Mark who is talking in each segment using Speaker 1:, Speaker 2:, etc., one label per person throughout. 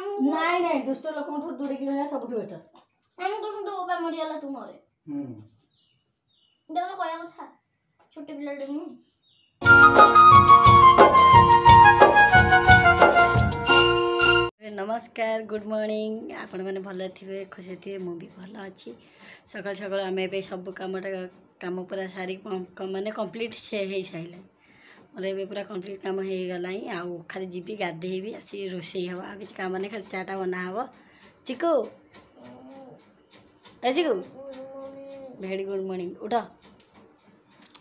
Speaker 1: ନାଇଁ ନାଇଁ ଦୁଷ୍ଟ ଲୋକଙ୍କଠୁ ଦୂରେଇକି ରହିବା ସବୁଠୁ ବେଟର।
Speaker 2: ଆମେ ତ ବାବା ମରିଗଲା ତୁ ମରେ। ଦେଖ କହିବା କଥା ଛୋଟ ପିଲାଟେ ମୁଁ।
Speaker 1: नमस्कार गुड मॉर्निंग आपण मैंने भल थे खुशी थे मुझे भल अच्छी सकाल सकाल आम ए सब काम पूरा सारी माने कंप्लीट से हो सारे मोर ए पूरा कंप्लीट काम हो गला आउ खाली जीवी गाधेबी आसी रोषे हम आ किसी काम नहीं खाली चाटा बना हम चिकू ए चिकू भेरी गुड मॉर्निंग उठ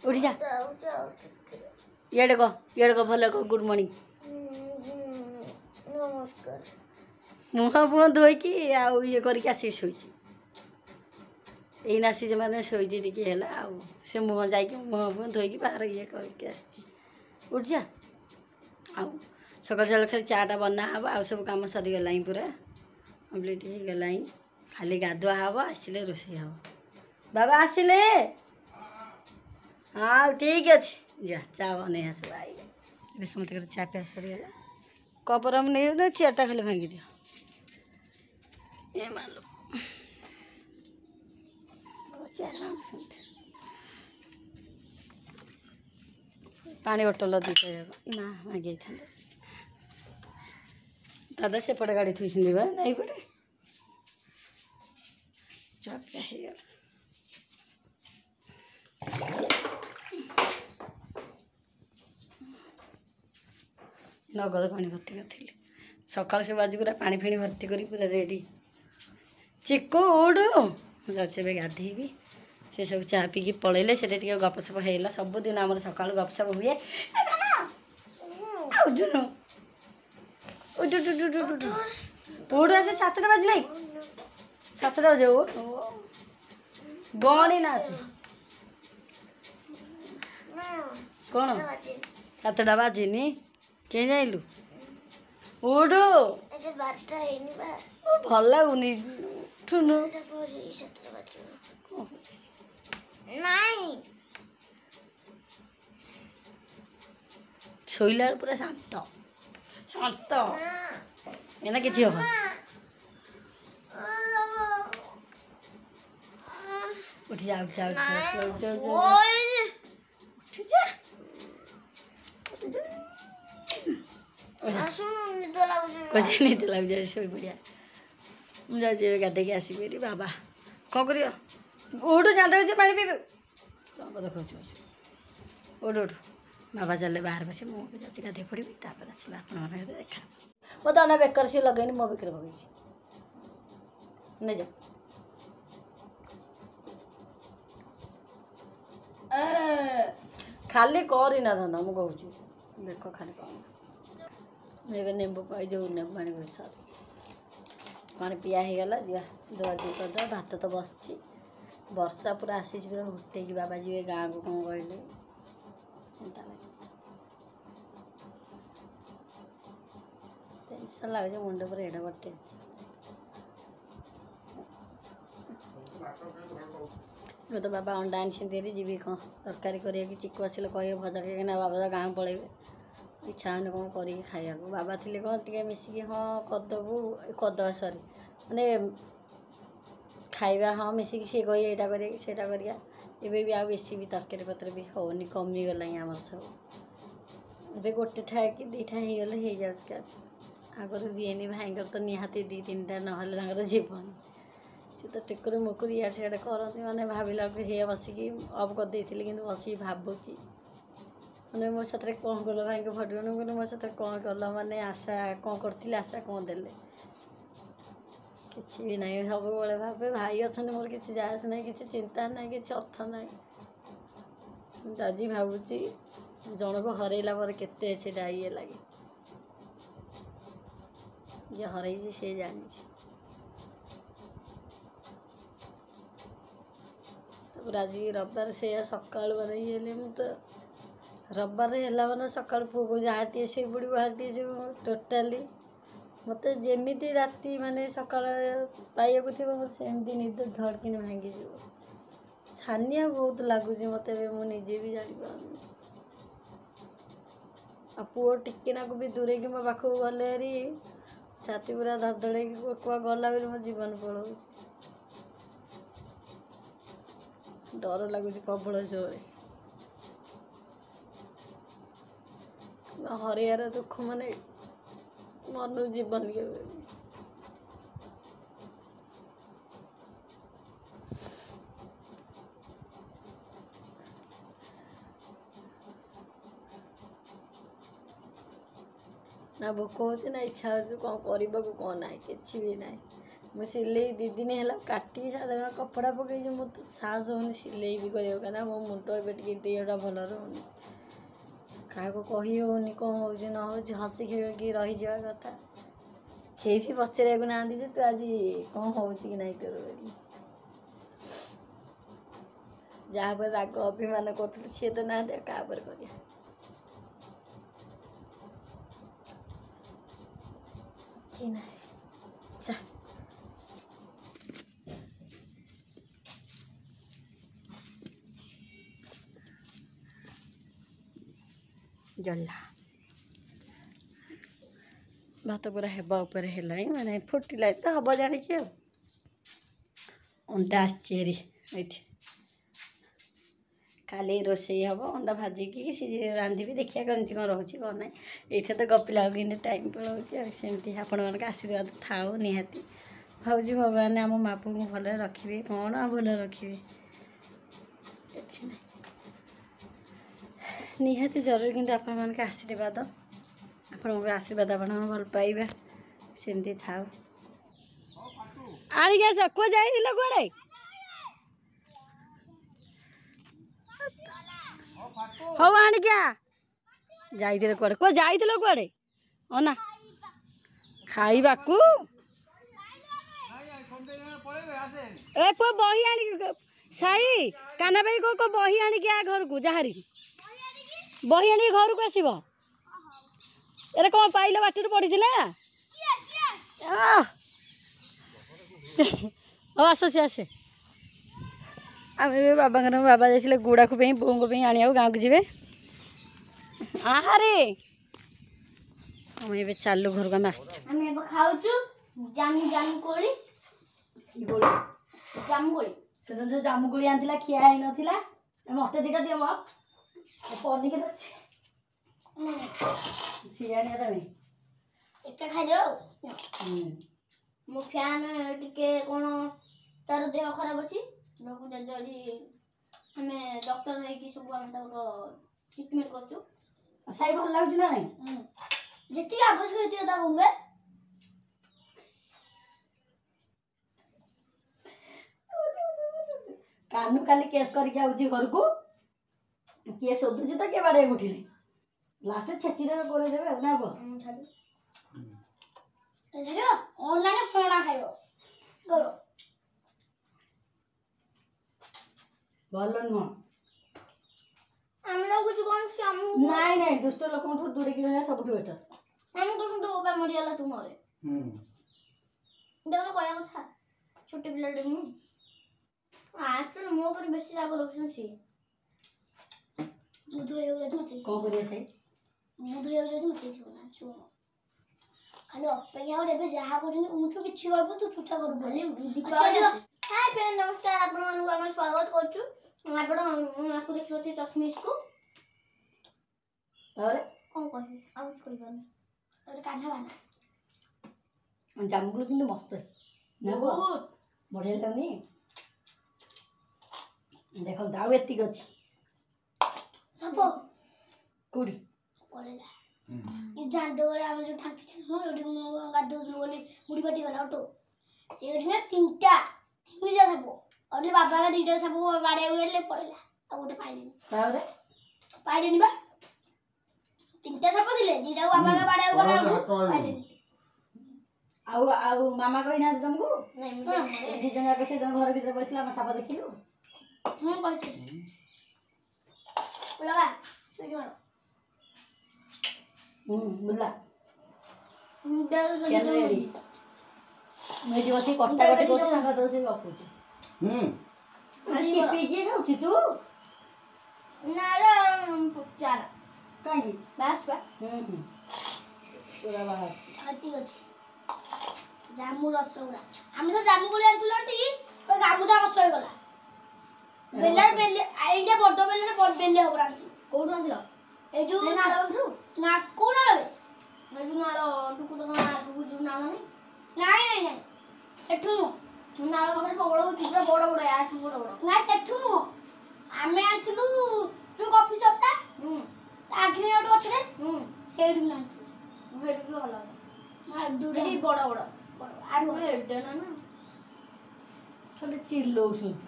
Speaker 1: उठी जा ये कह भल कह गुड मॉर्निंग
Speaker 2: नमस्कार
Speaker 1: मुह मुह धोईकी आउ ये करके आसी शोची एना सी मैंने शोची टी है से मुह जा मुह मुह धोईकी बाहर ये करके आसी उठ जा आउ सकाल सकाल खाली चाटा बना हम आउ सब कम सरीगला पूरा कम्प्लीट हो गला खाली गाधुआ हम आसिले रोषे हम बाबा आसिले हाँ ठीक अच्छे जा चा बन आस समस्त चा पिया सरीगला कपर नहीं चेयरटा खाली भांगी दियो ये मालूम पानी बोतल दीटा जाक माँ मागे था दादा सेपटे गाड़ी थी नहीं पटे चापिया हो गला नगद पानी भर्ती करी सकाल सब आज पूरा पानी फिणी भर्ती करी पूरा रेडी चिक्कू उड़ से गाधेबी से सब चा पीकी पलैले से गपसप होगा सबुदिन आम सका गपसप हुए उड़ आज 7टा बाजल 7टा बजे गणी ना कौन 7टा बाजिनी के जाइलु उठ भल लगुनि उठुनु शोला पूरा शांत शांत एना कि हम उठ जा उठ जा उठ जा निद लगे शो पड़ा मुझे गाधे के आसि बाबा कौन कर उठ जाते पा पीबे देखा उठ उठ बाबा चले बाहर बस मुझे जाऊँगी गाधे पड़ी आसला आप देखा मत अना बेकर सी लगे मो बेकर पकई नहीं जा खाली करना धन मुझे कहूँ देख खाली कर नेबू जो नेबू पानी पानी पिया हो गला जा दुआ दुई करदे भात तो बस वर्षा पूरा आसी पूरा हुटे कि बाबा जी गाँ को कौन कहले चिंता लगे टेंशन लगे मुंड पर एडा बड़ टेंशन तो बाबा अंडा आनी जी कौन तरकारी कर चिकू आसिले कह भजा खाइना बाबा गाँव पलैबे इच्छा होने कौन कर खाया बाबा थे कौन टे मिसिकी हाँ करदेबू करदे सरी माने खाଇବା हाँ मिसिकी सी कही यहाँ करा एवं भी आ बेसी भी तरकारी पत्र भी होनी कमी गला आम सब ए गोटे ठाए कि 2टा हो गले हो जाए आगर हुए भाईर तो निहाती 2-3टा ना जीवन सी तो टिकुर मुकुर इे सियाड़े करती मैंने भाविला हे बसिकी अफ करदे कि बस भावुची मैंने मो साथ कौन कल भाई फटगन मैंने मो साथ कौन कल मैंने आशा कौन करती आशा कौन दे किसी भी नहीं सब बड़े भावे भाई अच्छा मोर किसी जास ना कि चिंता ना कि अर्थ ना आज भावुची जन को हरैला पर केते ये लगे जे हरई से जानी आज रविवार से सका मैंने ये तो रविवार है मैंने सका पुआ को जहाँ टे से पड़ी बाहर टे टोटाली मत जमी राति माने सका पाइबा थी सेमती निद धड़की भांगी छानिया बहुत लगुच मत मुझे भी जापर आ पुओ टिकेना को भी दूरे कि मो पाखक गले छाती पूरा धड़धड़े कुआ गला बेले मो जीवन पड़ो डर लगुच प्रबल जोरे हरियार दुख माने मन जीवन के ना भोक हो ना इच्छा हो कौन करने को ना कि भी ना मुझे सिले 2 दिन है काटी साधारण कपड़ा पकई मत साहस होनी सिले भी करना मो मुंड ए देहटा भल रोनी क्या कही होनी कौन हो न हो हसी खेल रही जा कथा खे भी पचार ना तू आज कौन हो कि ना तोर जहाँ पर राग अभिमान करूँ सी तो ना क्या कर जल्ला भात पूरा हेबा ऊपर है माने फुटिला तो हम जानिकी अंडा आसरी खाली रोषे हम अंडा भाजिकी सी रांधि देखिए कमी कौन रोचे कौन ना ये तो गपिला कि टाइम पलाऊँगी आपण मान आशीर्वाद थाऊ निहाती भाजी भगवान आम माँ पुओ को भल रखिए कौन भल रखिए कि निहाती जरूरी कि आपण मान आशीर्वाद आपण आशीर्वाद आप भल पाइबा सेमती थाऊ आनिक आस को जाइल कड़े हौ आनिक जाइए कड़े को जाइल कड़े ना खाइबा को ए पुआ बही आनिक साई काना भाई को बही आनिक आ घर को जहारी बही आनिक घर को आसब एरे कौन पाइल बाटर पड़ी आस सी आसे आम बाबा बाबा जाइए गुड़ा को बों को आने गाँव को जी आहारे हम ये चालू घर को आम
Speaker 2: खाऊ जामु जामु कोली जामु कोली
Speaker 1: से जो जामु कोली आनी खिया ही नाला मत दीटा दियो पड़ी के सियाणी तमें
Speaker 2: एक खाईदे मो फैन टिके कौन तार देह खराब अच्छी जल्दी आम डॉक्टर है सब ट्रिटमेंट कर
Speaker 1: साई भल लगे ना
Speaker 2: जी आवश्यक होती बोलबे
Speaker 1: कानू काली केस करके आउची घर को किए शोधुची तो किए बाड़े उठिले लास्ट छेची देवे करे देवे ना को
Speaker 2: छाड़ियो ऑनलाइन खाना खाइबो गयो
Speaker 1: भल नुह
Speaker 2: हम लोग कुछ कौन से हम
Speaker 1: नहीं नहीं दुष्ट लोक दूर की रहना सब बेटर
Speaker 2: हम तो सुन तो ओबा मरियाला तुम रे देखो कोया कथा छोटे पिलाडे मु आचल मो पर बेसी राग रखछन सी मुधो हो जत मते
Speaker 1: कौन करिए से
Speaker 2: मुधो हो जत मते छुना छु खाली अपेक्षा और एबे जहा करछन उंचु किछि कहबो तू छुटा कर बोली हाय फ्रेंड नमस्कार आपण मान को हम स्वागत करछु आपण आपको देखियो थे चश्मिश को
Speaker 1: और
Speaker 2: कौन कहि आउज कहि बन तोर कान्हा बाना
Speaker 1: जामुगुलो किंतु मस्त है ना
Speaker 2: बहुत
Speaker 1: बढ़िया लगनी देखो दाउ एतिक अछि
Speaker 2: सब
Speaker 1: कुड़ी
Speaker 2: कोलेला ये जांडो रे हम जो ठाकी ठान हो ओडी मो गादो बोली मुड़ी बाटी गला ऑटो से ओडी तीनटा तीनजा सब ओडी बाबा का दीटा सब बाड़े उड़ले पड़ला आ गोटे पाइलेनी
Speaker 1: तारे
Speaker 2: पाइलेनी बा तीनटा सब दिले दीटा बाबा का बाड़े गला पाइलेनी
Speaker 1: आउ मामा कहि ना तुमको
Speaker 2: नहीं
Speaker 1: जी जगह के से घर भीतर बैठला हम सापा देखिलु
Speaker 2: हां कहते लगा सुजो
Speaker 1: बुला
Speaker 2: मुडा
Speaker 1: केन रेडी मैं जो बसी कट्टा कट्टी को ना तो से गपुची अरे पी के खाउची तू
Speaker 2: ना रे पुचार
Speaker 1: काई
Speaker 2: बस बा
Speaker 1: पूरा बाहर
Speaker 2: आती अछि ଜାମୁ ରସଗୁଲା ଆମେ ତ ଜାମୁ କୋଳି ଆଣିଥିଲୁ ଆଣ୍ଟି ଓ ଗାମୁଟା ନଷ୍ଟ ହେଇଗଲା ବେଲାରେ ବେଲେ ଏଇଟା ବଡ ବେଲାରେ ବେଲେ ହବ ଆଣ୍ଟି କୋଉଠୁ ଆଣିଥିଲ ଏଇ ଯୋଉ ନାଳ ପାଖରୁ ନା କୋଉ ନାଳ ବେ ଏଇ ଯୋଉ ନାଳ ଟୁକୁ ତ ଟୁକୁ ଯୋଉ ନାଳ ନାଇଁ ନାଇଁ ନାଇଁ ସେଠୁ ନୁହଁ ନାଳ ପାଖରେ ପ୍ରବଳ ହଉଛି ପୁରା ବଡ ବଡ ଆଠୁ ବଡ ବଡ ନାଇଁ ସେଠୁ ନୁହଁ ଆମେ ଆଣିଥିଲୁ ଯୋଉ କଫି ସପଟା ତା ଆଗରେ ଗୋଟେ ଅଛଟେ ସେଇଠୁ ଆଣିଥିଲୁ ସେଇଠୁ ବି ଭଲ ଏଠି ବଡ ବଡ ଆଠୁ ଏଡେ ନା
Speaker 1: ଖାଲି ଚିଲଉଛନ୍ତି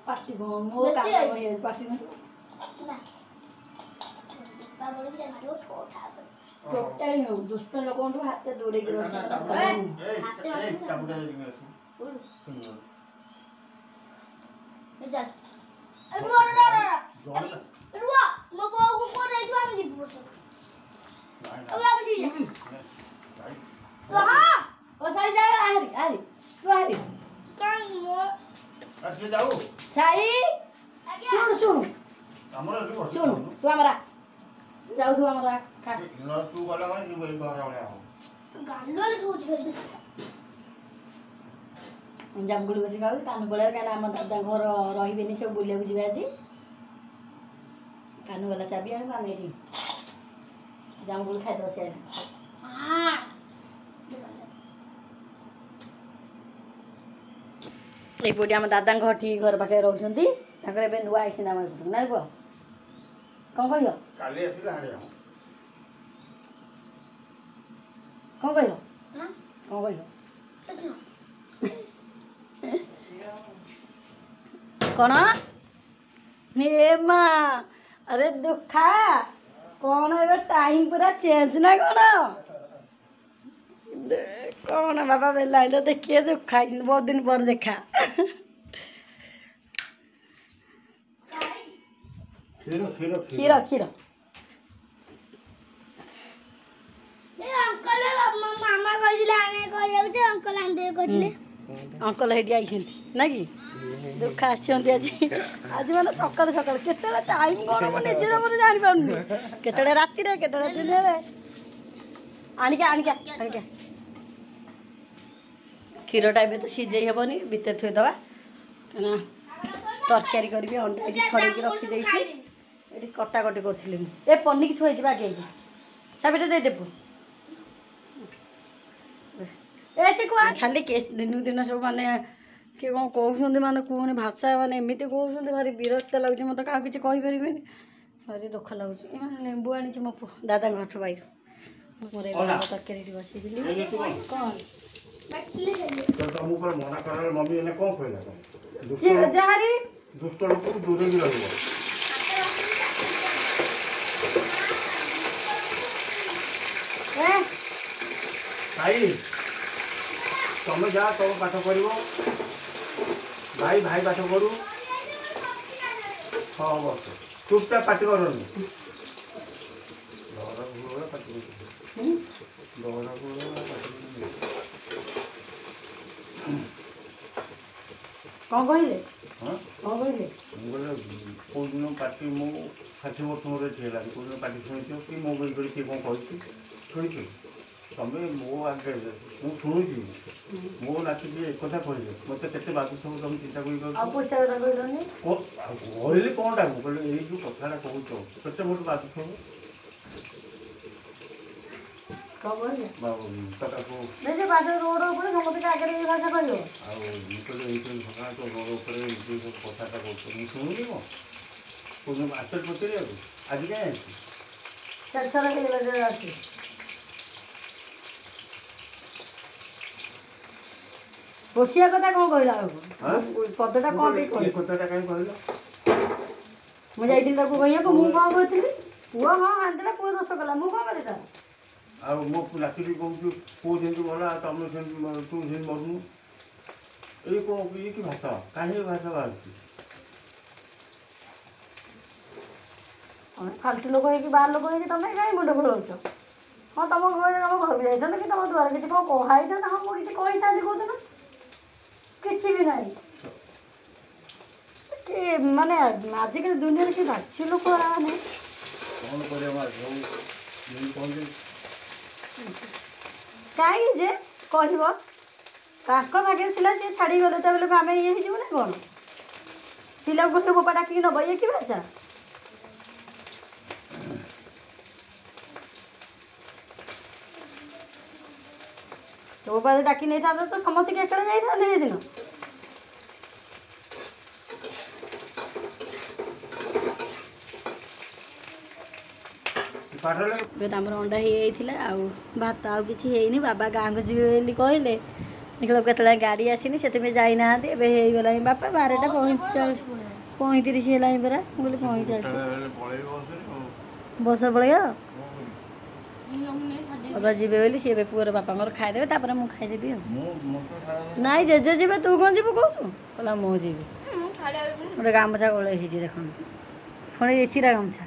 Speaker 1: ପାଟି ମୋ କାନ ହେଇଯାଉଛି ପାଟି
Speaker 2: ନା ଦୀପାବଳି କି ଜାଣିଥିବ ଠୋଠା କରି
Speaker 1: ଟୋଟାଲି ନୁହଁ ଦୁଷ୍ଟ ଲୋକଙ୍କଠୁ ହାତ ଦୂରେଇକି
Speaker 2: ରୁହ ମୋ ବୋଉକୁ କୋଉଠି ଯାଇଥିବ ଆମେ ଯିବୁ ବସ
Speaker 1: ଓ ସାଇ ଯା ଆହାରି ଆହାରି ତୁ ଆହାରି ସାଇ ଶୁଣୁ ଶୁଣୁ ଶୁଣୁ ତୁ ଆମର ଯାଉଛୁ ଆମର ଜାମୁକୋଳି ବସି ଖାଉଛି କାନୁ ପଳେଇବ କାହିଁକିନା ଆମ ଦାଦା ଘର ରହିବେନି ସବୁ ବୁଲିବାକୁ ଯିବେ ଆଜି କାନୁ ଗଲା ଚାବି ଆଣିବୁ ଆମେ ଏଠି ଜାମୁକୋଳି ଖାଇଦେବ ସେ ଏଇପଟେ ଆମ ଦାଦାଙ୍କ ଘର ଠିକ ଘର ପାଖରେ ରହୁଛନ୍ତି ତାଙ୍କର ଏବେ ନୂଆ ଆସିନା ଆମ ଏପଟକୁ ନା ପୁଅ କ'ଣ କହିବ
Speaker 3: କାଲି ଆସିଲେ ହାଣିଆ
Speaker 1: କ'ଣ କହିବ କ'ଣ କହିବ କ'ଣ ଏ ମା ଆରେ ଦୁଃଖା କ'ଣ ଏବେ ଟାଇମ୍ ପୁରା ଚେଞ୍ଜ ନା କ'ଣ କ'ଣ ବାବା ବେଲା ହେଲେ ଦେଖିଏ ଦୁଃଖା ହେଇଛନ୍ତି ବହୁତ ଦିନ ପରେ ଦେଖା କ୍ଷୀର କ୍ଷୀର
Speaker 2: ମାମା କହିଥିଲେ ଆଣେ କହିବାକୁ ଯେ ଅଙ୍କଲ ଆଣିଦେବେ କହିଥିଲେ
Speaker 1: ଅଙ୍କଲ ହେଇଠି ଆଇଛନ୍ତି ନା କି ଦୁଃଖ ଆସିଛନ୍ତି ଆଜି ଆଜି ମାନେ ସକାଳୁ ସକାଳୁ କେତେବେଳେ ଟାଇମ୍ କ'ଣ ମୁଁ ନିଜେ ମୋତେ ଜାଣିପାରୁନି କେତେବେଳେ ରାତିରେ କେତେବେଳେ ଦିନରେ ଆଣିକା ଆଣିକା ଆଣିକା କ୍ଷୀରଟା ଏବେ ତ ସିଝେଇ ହେବନି ଭିତରେ ଥୋଇଦେବା କାହିଁକିନା ତରକାରୀ କରିବି ଅଣ୍ଡା ଏଠି ଛଡ଼େଇକି ରଖିଦେଇଛି ଏଠି କଟାକଟି କରୁଥିଲି ମୁଁ ଏ ପନିକି ଥୋଇଛି ବାଗେଇକି ଚାବିଟା ଦେଇଦେବୁ ଏ ଚିକୁ ଖାଲି କେସ୍ ଦିନକୁ ଦିନ ସବୁ ମାନେ କିଏ କ'ଣ କହୁଛନ୍ତି ମାନେ କୁହନି ଭାଷା ମାନେ ଏମିତି କହୁଛନ୍ତି ଭାରି ବିରକ୍ତ ଲାଗୁଛି ମୋତେ କାହାକୁ କିଛି କହିପାରିବିନି ଭାରି ଦୁଃଖ ଲାଗୁଛି ମାନେ ଲେମ୍ବୁ ଆଣିଛି ମୋ ପୁଅ ଦାଦାଙ୍କ ଘର ବାଇରୁ ମୋର ଏବେ ତରକାରୀ ଏଠି ବସେଇଥିଲି କ'ଣ ଯାହାରି
Speaker 3: ଦୁଷ୍ଟ ଲୋକକୁ ଦୂରେଇ ରହିବ ଭାଇ ତମେ ଯା ତମ ପାଠ କରିବ ଭାଇ ଭାଇ ପାଠ କରୁ ହଁ ବସ ଚୁପଚାପ ପାଟି କରନି
Speaker 1: କ'ଣ କହିଲେ
Speaker 3: ହଁ
Speaker 1: କ'ଣ କହିଲେ
Speaker 3: ମୁଁ କହିଲେ କେଉଁଦିନ ପାଟି ମୁଁ 60 ବର୍ଷ ମୋର ଏଠି ହେଲାଣି କେଉଁଦିନ ପାଟି ଶୁଣିଥିବ କି ମୋ ବିଷୟରେ କିଏ କ'ଣ କହିଛି ଶୁଣିଛୁ ତମେ ମୋ ଆଗରେ ମୁଁ ଶୁଣୁଛି ମୋ ନାତିକି ଏକଥା କହିଲେ ମୋତେ କେତେ ବାଧୁଥିବ ତମେ ଚିନ୍ତା କରିକି କହିଲି କ'ଣଟା ମୁଁ କହିଲି ଏଇ ଯେଉଁ କଥାଟା କହୁଛ କେତେ ମୋର ବାଧୁଥିବ
Speaker 1: ରୋଡ଼ ଉପରେ ସମସ୍ତେ ଆଗରେ ଏଇ ଭାଷା କହିବ
Speaker 3: ଆଉ ମୁଁ କହିଲି ଏଇସବୁ ଘଟଣା ତ ରୋଡ଼ ଉପରେ ଏଇ ସବୁ କଥାଟା କହୁଛ ମୁଁ ଶୁଣୁନି କ'ଣ କୋଉଦିନ ଆଚର ପଚାରିବାକୁ ଆଜି କାହିଁ ଆସିଛି
Speaker 1: ଚାରିଥର ଅଛି ବସିବା କଥା କ'ଣ କହିଲା ବେଳକୁ ପଦଟା କ'ଣ
Speaker 3: ଏ କଥାଟା କାହିଁ କହିଲ
Speaker 1: ମୁଁ ଯାଇଥିଲି ତାକୁ କହିବାକୁ ମୁଁ କ'ଣ କହିଥିଲି ପୁଅ ହଁ ଆଣିଦେଲା ପୁଅ ଦୋଷ କଲା ମୁଁ କ'ଣ କଲି ତାର
Speaker 3: ଆଉ ମୋ ନାତିକି କହୁଛୁ ପୁଅ ଯେମିତି ଭଲ ଆଉ ତମେ ସେମିତି ତୁ ସେମିତି ମରୁନୁ ଏଇ କ'ଣ ଇଏ କି ଭାଷା କାହିଁକି ଭାଷା ବାହାରୁଛି
Speaker 1: ଫାଲତୁ ଲୋକ ହେଇକି ବାହାର ଲୋକ ହେଇକି ତମେ କାହିଁ ମୁଣ୍ଡ ବୁଲଉଛ ହଁ ତମ ଘରେ ତମ ଘରକୁ ଯାଇଥାନ୍ତ କି ତମ ଦୁଆରେ କିଛି କ'ଣ କୁହା ହେଇଥାନ୍ତା ହଁ ମୁଁ କିଛି କହିଥାନ୍ତି କହୁଥିଲ କିଛି ବି ନାହିଁ କି ମାନେ ଆଜିକାଲି ଦୁନିଆରେ କି ବାଛି ଲୋକ ମାନେ
Speaker 3: କ'ଣ କରିବା
Speaker 1: କାହିଁକି ଯେ କହିବ ତାଙ୍କ ଭାଗ୍ୟରେ ଥିଲା ସିଏ ଛାଡ଼ିକି ଗଲେ ତା ବେଳକୁ ଆମେ ଇଏ ହେଇଯିବୁ ନା କ'ଣ? ପିଲାକୁ ଗୋଟେ ବୋପା ଡାକିକି ନେବ ଇଏ କି ଭାଷା? ତୋ ବୋପା ଡାକି ନେଇଥାନ୍ତେ ତ ସମସ୍ତଙ୍କୁ ଏକଲା ଯାଇଥାନ୍ତେ ସେଦିନ। ଏବେ ତ ଆମର ଅଣ୍ଡା ହେଇଯାଇଥିଲା ଆଉ ଭାତ ଆଉ କିଛି ହେଇନି। ବାବା ଗାଁକୁ ଯିବେ ବୋଲି କହିଲେ, ଦେଖିଲା କେତେବେଳେ ଗାଡ଼ି ଆସିନି ସେଥିପାଇଁ ଯାଇନାହାନ୍ତି। ଏବେ ହେଇଗଲାଣି ବାପା 12:35 ହେଲାଣି ପରା। ମୁଁ କହିଲି 45 ବସରେ ପଳେଇବ। ବାବା ଯିବେ ବୋଲି ସିଏ ଏବେ ପୁଅର ବାପାଙ୍କର ଖାଇଦେବେ ତାପରେ ମୁଁ ଖାଇଦେବି ଆଉ। ନାଇଁ ଜେଜେ ଯିବେ ତୁ କ'ଣ ଯିବୁ କହୁଛୁ? କହିଲା ମୁଁ ଯିବି। ଗୋଟେ ଗାମୁଛା ଗୋଳେଇ ହେଇଛି ଦେଖନ୍ତୁ, ପୁଣି ଚିରା ଗାମୁଛା।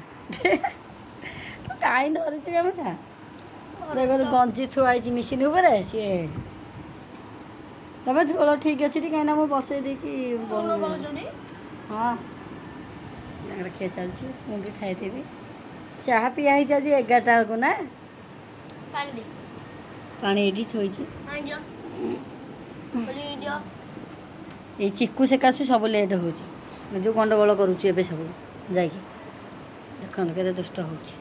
Speaker 1: ତୁ କାହିଁ ଧରିଛୁ ଗାମୁଛା? ଦେଖନ୍ତୁ ଗଞ୍ଜି ଥୁଆ ହେଇଛି ମିସିନ୍ ଉପରେ। ସିଏ ତମେ ଝୋଳ ଠିକ୍ ଅଛି କାହିଁକିନା ମୁଁ ବସେଇ ଦେଇକି ହଁ ତାଙ୍କର ଖିଆ ଚାଲିଛି। ମୁଁ ବି ଖାଇଦେବି। ଚାହା ପିଆ ହେଇଛି ଆଜି 11ଟା ବେଳକୁ ନା। ପାଣି ଏଇଠି ଥୋଇଛି। ଏଇ ଚିକୁ ସେକାଶୁ ସବୁ ଲେଟ୍ ହେଉଛି। ଯେଉଁ ଗଣ୍ଡଗୋଳ କରୁଛି ଏବେ ସବୁ ଯାଇକି ଦେଖନ୍ତୁ କେତେ ଦୁଷ୍ଟ ହେଉଛି।